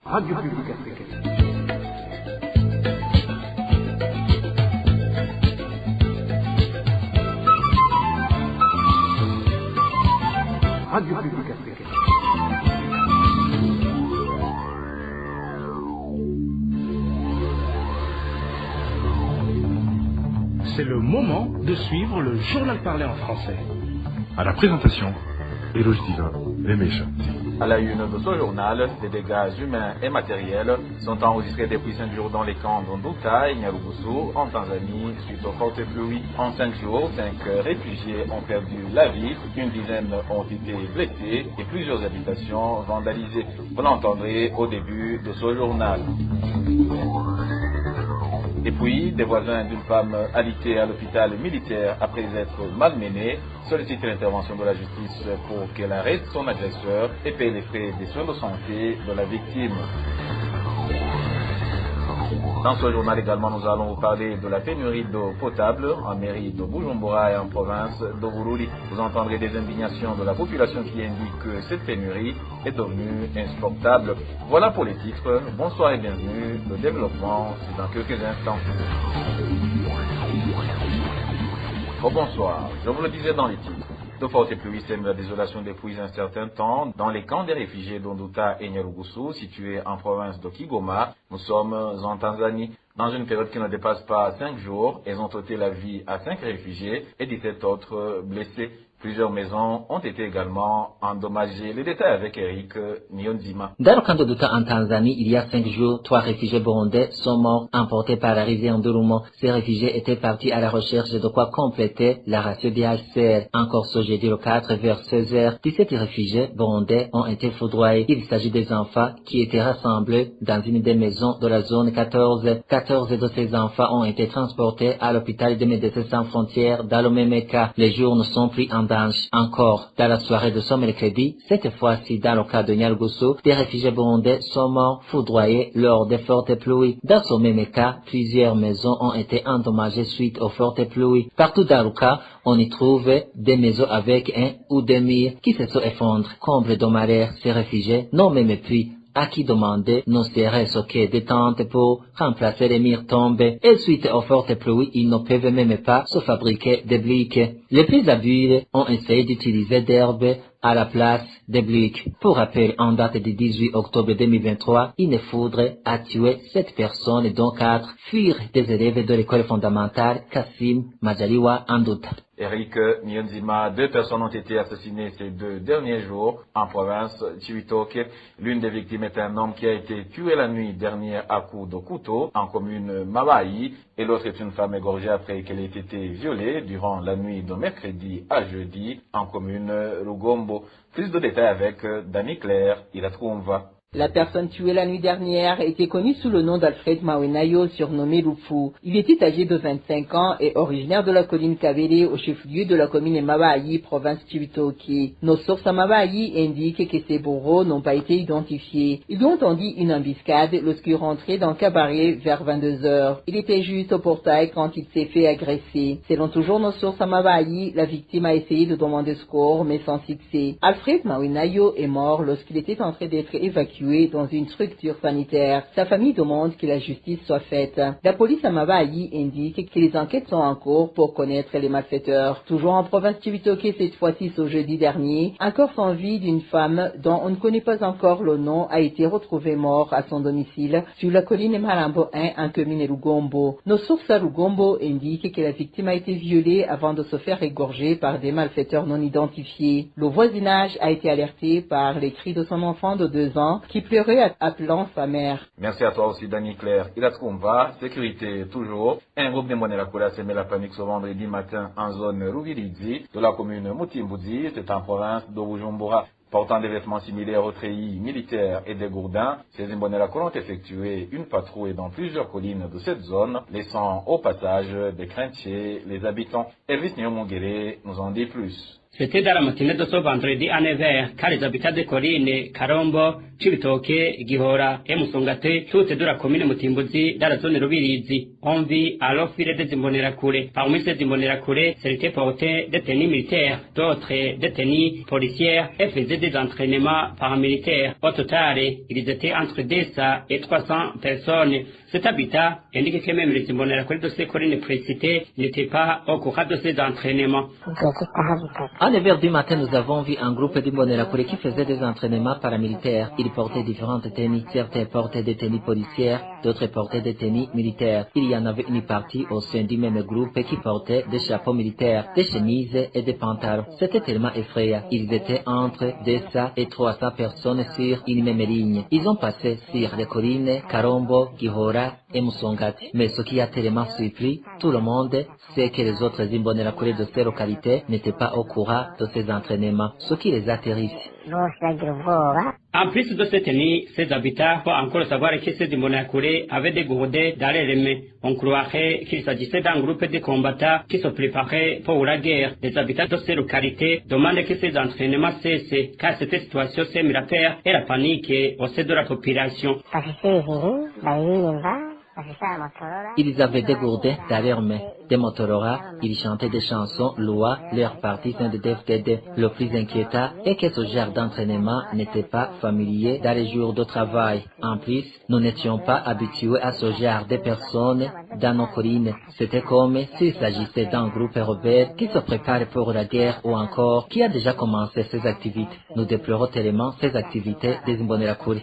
Radio Publique Africaine. Radio Publique Africaine. C'est le moment de suivre le journal parlé en français. À la présentation, Eloge Diva et Mécha. À la une de ce journal, des dégâts humains et matériels sont enregistrés depuis 5 jours dans les camps d'Onduta et Nyarugusu en Tanzanie suite aux fortes pluies. En 5 jours, 5 réfugiés ont perdu la vie, une dizaine ont été blessés et plusieurs habitations vandalisées. Vous l'entendrez au début de ce journal. Et puis, des voisins d'une femme alitée à l'hôpital militaire après être malmenée sollicitent l'intervention de la justice pour qu'elle arrête son agresseur et paye les frais des soins de santé de la victime. Dans ce journal également, nous allons vous parler de la pénurie d'eau potable en mairie de Bujumbura et en province de Bururi. Vous entendrez des indignations de la population qui indique que cette pénurie est devenue insupportable. Voilà pour les titres. Bonsoir et bienvenue. Le développement, c'est dans quelques instants. Oh, bonsoir. Je vous le disais dans les titres. De fortes pluies sèment la désolation depuis un certain temps dans les camps des réfugiés d'Onduta et Nyarugusu, situés en province de Kigoma. Nous sommes en Tanzanie. Dans une période qui ne dépasse pas 5 jours, elles ont ôté la vie à 5 réfugiés et 17 autres blessés. Plusieurs maisons ont été également endommagées. Les détails avec Eric Niyonzima. Dans le camp d'Onduta en Tanzanie, il y a 5 jours, 3 réfugiés burundais sont morts emportés par la rivière Ndurumo. Ces réfugiés étaient partis à la recherche de quoi compléter la ration des HCR. Encore ce jeudi le 4 vers 16h, 17 réfugiés burundais ont été foudroyés. Il s'agit des enfants qui étaient rassemblés dans une des maisons de la zone 14. 14 de ces enfants ont été transportés à l'hôpital de Médecins Sans Frontières d'Alomemeka. Les jours ne sont pris en danger. Encore, dans la soirée de ce mercredi, cette fois-ci dans le cas de Nyarugusu, des réfugiés burundais sont morts foudroyés lors des fortes pluies. Dans ce même cas, plusieurs maisons ont été endommagées suite aux fortes pluies. Partout dans le cas, on y trouve des maisons avec un ou deux murs qui se sont effondrés. Comble de malheur, ces réfugiés n'ont même plus à qui demander ne serait-ce que des tentes pour remplacer les murs tombés. Et suite aux fortes pluies, ils ne peuvent même pas se fabriquer des briques. Les plus habiles ont essayé d'utiliser d'herbes à la place des briques. Pour rappel, en date du 18 octobre 2023, une foudre a tué 7 personnes, dont 4 furent des élèves de l'école fondamentale Kassim Majaliwa Nduta. Eric Niyonzima, 2 personnes ont été assassinées ces 2 derniers jours en province Chibitoke. L'une des victimes est un homme qui a été tué la nuit dernière à coups de couteau en commune Mabayi et l'autre est une femme égorgée après qu'elle ait été violée durant la nuit de mercredi à jeudi en commune Rugombo. Plus de détails avec Dani Claire, il la trouve. La personne tuée la nuit dernière était connue sous le nom d'Alfred Mawenayo, surnommé Lufu. Il était âgé de 25 ans et originaire de la colline Kabele au chef-lieu de la commune Mabayi, province Chibitoke. Nos sources à Mabayi indiquent que ces bourreaux n'ont pas été identifiés. Ils lui ont tendu une embuscade lorsqu'il rentrait dans le cabaret vers 22 heures. Il était juste au portail quand il s'est fait agresser. Selon toujours nos sources à Mabayi, la victime a essayé de demander secours mais sans succès. Alfred Mawenayo est mort lorsqu'il était en train d'être évacué dans une structure sanitaire. Sa famille demande que la justice soit faite. La police à Mabayi indique que les enquêtes sont en cours pour connaître les malfaiteurs. Toujours en province Chibitoke, cette fois-ci ce jeudi dernier, un corps sans vie d'une femme dont on ne connaît pas encore le nom a été retrouvé mort à son domicile sur la colline Marambo 1 en commune Rugombo. Nos sources à Rugombo indiquent que la victime a été violée avant de se faire égorger par des malfaiteurs non identifiés. Le voisinage a été alerté par les cris de son enfant de 2 ans qui pleurait appelant sa mère. Merci à toi aussi, Dani Claire. Il a Tkumva, sécurité toujours. Un groupe de Monelakula a semé la panique ce vendredi matin en zone Ruvirizi de la commune Mutimbudi, c'est en province de Bujumbura. Portant des vêtements similaires aux treillis militaires et des gourdins, ces Imbonelakula ont effectué une patrouille dans plusieurs collines de cette zone, laissant au passage des craintiers les habitants. Elvis Nyomongere nous en dit plus. C'était dans la matinée de ce vendredi à 9h, car les habitants de Colline, Karombo, Chibitoke, Gihora et Musongate, toutes de la commune Mutimbuzi, dans la zone Rubirizi, ont vu à l'offre des Imbonerakure. Parmi ces Imbonerakure, c'était porté des tenues militaires, d'autres des tenues policières et faisaient des entraînements paramilitaires. Au total, ils étaient entre 200 et 300 personnes. Cet habitat indique que même les Imbonerakure de ces collines précitées n'étaient pas au courant de ces entraînements. À 9h du matin, nous avons vu un groupe d'Imbonerakure qui faisait des entraînements paramilitaires. Ils portaient différentes tenues. Certains portaient des tenues policières, d'autres portaient des tenues militaires. Il y en avait une partie au sein du même groupe qui portait des chapeaux militaires, des chemises et des pantalons. C'était tellement effrayant. Ils étaient entre 200 et 300 personnes sur une même ligne. Ils ont passé sur les collines Karombo, Gihora et Musongati. Mais ce qui a tellement surpris tout le monde, c'est que les autres Imbonerakure de ces localités n'étaient pas au courant de ces entraînements, ce qui les a terrifiés. En plus de cette tenue, ces habitants faut encore savoir que ces Imbonerakure avaient des gourdins dans les mains. On croirait qu'il s'agissait d'un groupe de combattants qui se préparaient pour la guerre. Les habitants de ces localités demandent que ces entraînements cessent, car cette situation sème la peur et la panique au sein de la population. Ils avaient des gourdins dans leurs mains, des Motorola, ils chantaient des chansons louant leurs partisans de DFDD. Le plus inquiétant est que ce genre d'entraînement n'était pas familier dans les jours de travail. En plus, nous n'étions pas habitués à ce genre de personnes dans nos collines. C'était comme s'il s'agissait d'un groupe rebelle qui se prépare pour la guerre ou encore qui a déjà commencé ses activités. Nous déplorons tellement ces activités des Imbonerakure.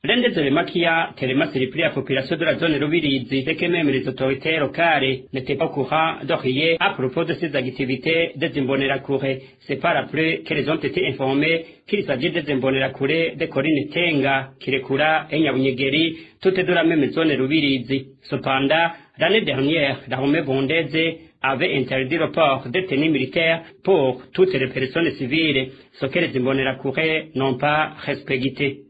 L'un des éléments qui a tellement surpris la population de la zone Rubirizi, c'est que même les autorités locales n'étaient pas au courant de rien à propos de ces activités des Imbonerakure. C'est par après qu'ils ont été informés qu'il s'agit des Imbonerakure de Colline Tenga, Kirekura et Nyabunyegeri, toutes de la même zone Rubirizi. Cependant, l'année dernière, l'armée bondaise avait interdit le port des tenues militaires pour toutes les personnes civiles, ce que les Imbonerakure n'ont pas respecté.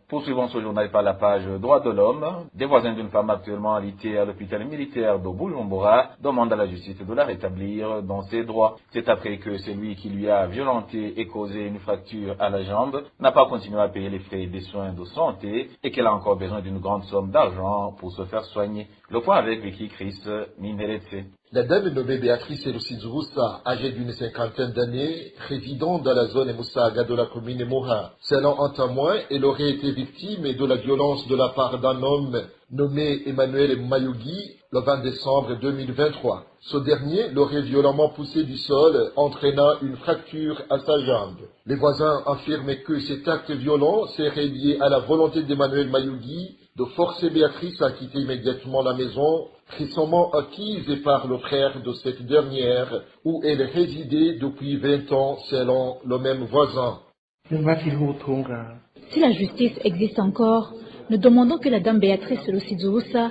Poursuivons ce journal par la page Droits de l'homme. Des voisins d'une femme actuellement alitée à l'hôpital militaire de Bujumbura demandent à la justice de la rétablir dans ses droits. C'est après que celui qui lui a violenté et causé une fracture à la jambe n'a pas continué à payer les frais des soins de santé et qu'elle a encore besoin d'une grande somme d'argent pour se faire soigner. Le point avec Vicky Chris Minderetse. La dame nommée Béatrice Elusizurusa, âgée d'une cinquantaine d'années, résidant dans la zone Musaga de la commune Moha. Selon un témoin, elle aurait été victime de la violence de la part d'un homme nommé Emmanuel Mayugi le 20 décembre 2023. Ce dernier l'aurait violemment poussé du sol, entraînant une fracture à sa jambe. Les voisins affirment que cet acte violent serait lié à la volonté d'Emmanuel Mayugi de forcer Béatrice à quitter immédiatement la maison, récemment acquise par le frère de cette dernière, où elle résidait depuis 20 ans selon le même voisin. Si la justice existe encore, nous demandons que la dame Béatrice Lusizurusa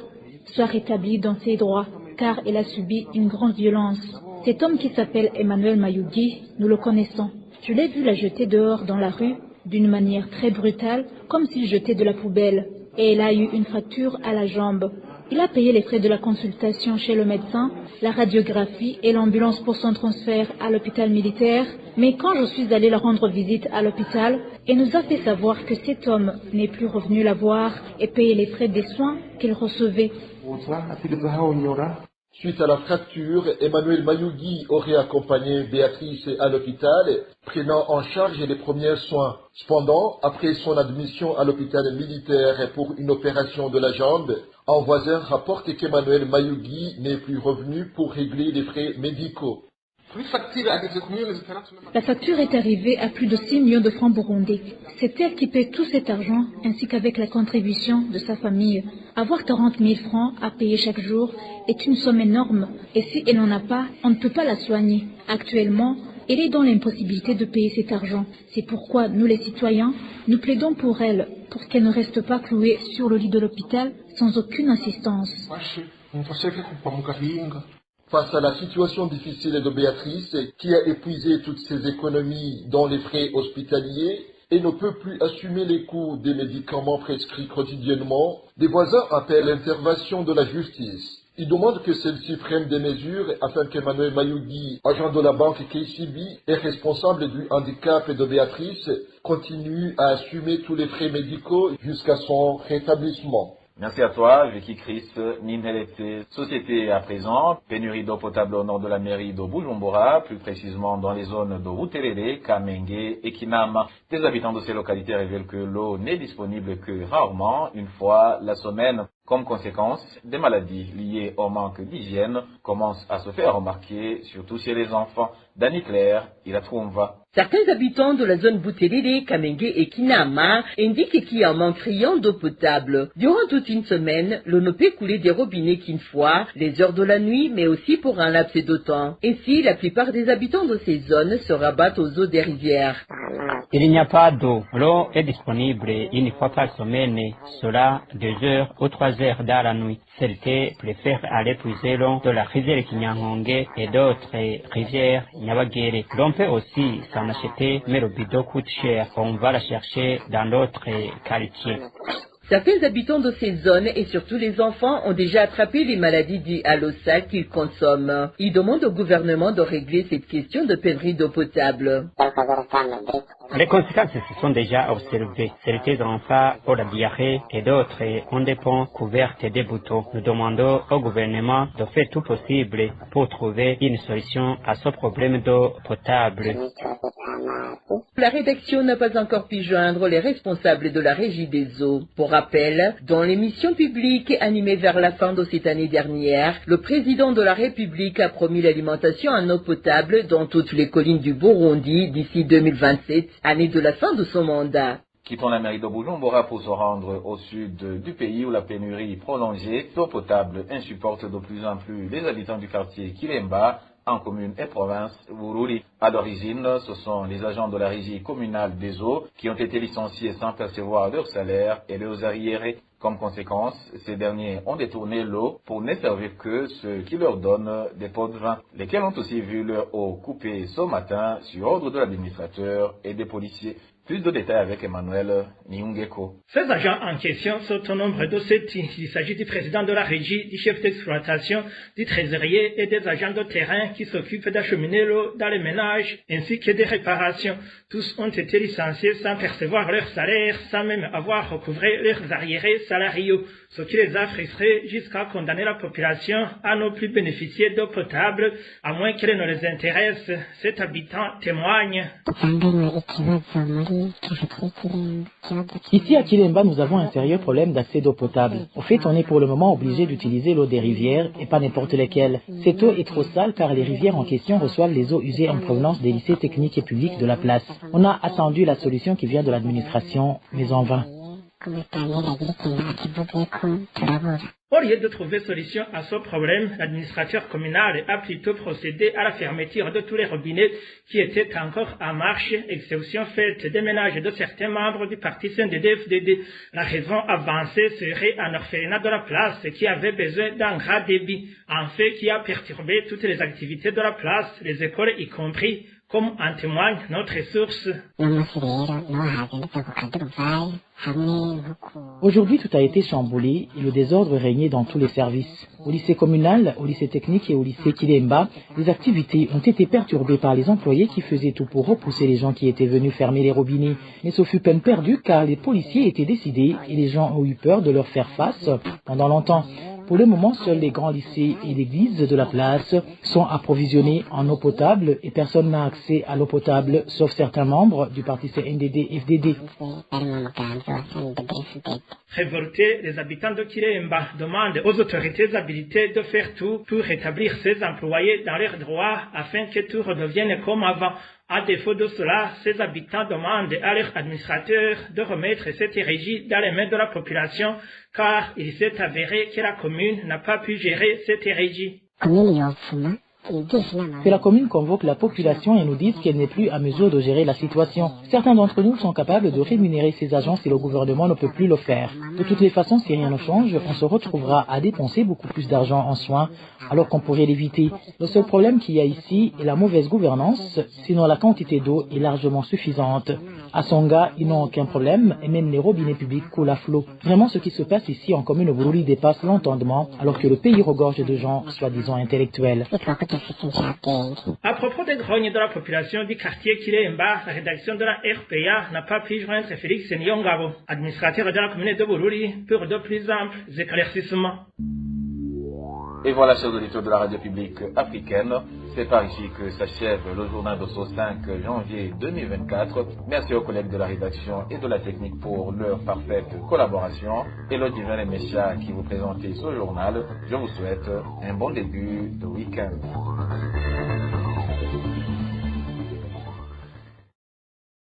soit rétablie dans ses droits, car elle a subi une grande violence. Cet homme qui s'appelle Emmanuel Mayugi, nous le connaissons. Je l'ai vu la jeter dehors dans la rue, d'une manière très brutale, comme s'il jetait de la poubelle. Et elle a eu une fracture à la jambe. Il a payé les frais de la consultation chez le médecin, la radiographie et l'ambulance pour son transfert à l'hôpital militaire. Mais quand je suis allée la rendre visite à l'hôpital, elle nous a fait savoir que cet homme n'est plus revenu la voir et payer les frais des soins qu'elle recevait. Suite à la fracture, Emmanuel Mayugi aurait accompagné Béatrice à l'hôpital, prenant en charge les premiers soins. Cependant, après son admission à l'hôpital militaire pour une opération de la jambe, un voisin rapporte qu'Emmanuel Mayugi n'est plus revenu pour régler les frais médicaux. La facture est arrivée à plus de 6 millions de francs burundais. C'est elle qui paie tout cet argent, ainsi qu'avec la contribution de sa famille. Avoir 40 000 francs à payer chaque jour est une somme énorme, et si elle n'en a pas, on ne peut pas la soigner. Actuellement, elle est dans l'impossibilité de payer cet argent. C'est pourquoi nous, les citoyens, nous plaidons pour elle, pour qu'elle ne reste pas clouée sur le lit de l'hôpital sans aucune assistance. Face à la situation difficile de Béatrice, qui a épuisé toutes ses économies dans les frais hospitaliers, et ne peut plus assumer les coûts des médicaments prescrits quotidiennement, des voisins appellent l'intervention de la justice. Ils demandent que celle-ci prenne des mesures afin qu'Emmanuel Mayougui, agent de la banque KCB et responsable du handicap de Béatrice, continue à assumer tous les frais médicaux jusqu'à son rétablissement. Merci à toi, Vicky Chris, Ninhelete. Société à présent, pénurie d'eau potable au nord de la mairie de Bujumbura, plus précisément dans les zones de Rutelele, Kamenge et Kinama. Des habitants de ces localités révèlent que l'eau n'est disponible que rarement, une fois la semaine. Comme conséquence, des maladies liées au manque d'hygiène commencent à se faire remarquer, surtout chez les enfants. Dani Claire, il la trouve. Certains habitants de la zone Butelele, Kamenge et Kinama indiquent qu'il y a un manque criant d'eau potable. Durant toute une semaine, l'eau ne peut couler des robinets qu'une fois, les heures de la nuit, mais aussi pour un laps de temps. Ainsi, la plupart des habitants de ces zones se rabattent aux eaux des rivières. Il n'y a pas d'eau. L'eau est disponible une fois par semaine, cela 2 heures ou 3 heures dans la nuit. Certains préfèrent aller puiser l'eau de la rivière Kinyangonge et d'autres rivières Nyabagere. L'on peut aussi s'en acheter, mais le bidon coûte cher. On va la chercher dans d'autres quartiers. Certains habitants de ces zones et surtout les enfants ont déjà attrapé les maladies dues à l'eau sale qu'ils consomment. Ils demandent au gouvernement de régler cette question de pénurie d'eau potable. Les conséquences se sont déjà observées. Certains enfants ont la diarrhée et d'autres ont des ponts couverts des boutons. Nous demandons au gouvernement de faire tout possible pour trouver une solution à ce problème d'eau potable. La rédaction n'a pas encore pu joindre les responsables de la régie des eaux. Pour rappel, dans l'émission publique animée vers la fin de cette année dernière, le président de la République a promis l'alimentation en eau potable dans toutes les collines du Burundi d'ici 2027, année de la fin de son mandat. Quittons la mairie de Bujumbura pour se rendre au sud du pays où la pénurie prolongée d'eau potable insupporte de plus en plus les habitants du quartier Kilemba, en commune et province Bururi. À l'origine, ce sont les agents de la régie communale des eaux qui ont été licenciés sans percevoir leur salaire et leurs arriérés. Comme conséquence, ces derniers ont détourné l'eau pour ne servir que ceux qui leur donnent des pots de vin, lesquels ont aussi vu leur eau coupée ce matin sur ordre de l'administrateur et des policiers. Plus de détails avec Emmanuel Niungeko. Ces agents en question sont au nombre de 7. Il s'agit du président de la régie, du chef d'exploitation, du trésorier et des agents de terrain qui s'occupent d'acheminer l'eau dans les ménages ainsi que des réparations. Tous ont été licenciés sans percevoir leur salaire, sans même avoir recouvré leurs arriérés salariaux, ce qui les a frustrés jusqu'à condamner la population à ne plus bénéficier d'eau potable, à moins qu'elle ne les intéresse. Cet habitant témoigne. Ici à Kilemba, nous avons un sérieux problème d'accès d'eau potable. Au fait, on est pour le moment obligé d'utiliser l'eau des rivières et pas n'importe lesquelles. Cette eau est trop sale car les rivières en question reçoivent les eaux usées en provenance des lycées techniques et publics de la place. On a attendu la solution qui vient de l'administration, mais en vain. Au lieu de trouver solution à ce problème, l'administrateur communal a plutôt procédé à la fermeture de tous les robinets qui étaient encore en marche, exception faite des ménages de certains membres du parti CNDD-FDD. La raison avancée serait un orphelinat de la place qui avait besoin d'un grand débit, un fait qui a perturbé toutes les activités de la place, les écoles y compris, comme en témoigne notre source. Aujourd'hui, tout a été chamboulé et le désordre régnait dans tous les services. Au lycée communal, au lycée technique et au lycée Kilemba, les activités ont été perturbées par les employés qui faisaient tout pour repousser les gens qui étaient venus fermer les robinets. Mais ce fut peine perdue car les policiers étaient décidés et les gens ont eu peur de leur faire face pendant longtemps. Pour le moment, seuls les grands lycées et l'église de la place sont approvisionnés en eau potable et personne n'a accès à l'eau potable, sauf certains membres du parti CNDD-FDD. Révoltés, les habitants de Kilemba demandent aux autorités habilitées de faire tout pour rétablir ces employés dans leurs droits afin que tout redevienne comme avant. À défaut de cela, ces habitants demandent à leur administrateur de remettre cette régie dans les mains de la population, car il s'est avéré que la commune n'a pas pu gérer cette régie. Que la commune convoque la population et nous dise qu'elle n'est plus à mesure de gérer la situation. Certains d'entre nous sont capables de rémunérer ces agents si le gouvernement ne peut plus le faire. De toutes les façons, si rien ne change, on se retrouvera à dépenser beaucoup plus d'argent en soins, alors qu'on pourrait l'éviter. Le seul problème qu'il y a ici est la mauvaise gouvernance, sinon la quantité d'eau est largement suffisante. À Songa, ils n'ont aucun problème et même les robinets publics coulent à flot. Vraiment, ce qui se passe ici en commune Bururi dépasse l'entendement, alors que le pays regorge de gens soi-disant intellectuels. À propos des grognes de la population du quartier Kilemba, la rédaction de la RPA n'a pas pu joindre Félix Nyongabo, administrateur de la commune de Bururi, pour de plus amples éclaircissements. Et voilà, chers auditeurs de la radio publique africaine, c'est par ici que s'achève le journal de ce 5 janvier 2024. Merci aux collègues de la rédaction et de la technique pour leur parfaite collaboration. Et le divin et Mécha qui vous présentait ce journal, je vous souhaite un bon début de week-end.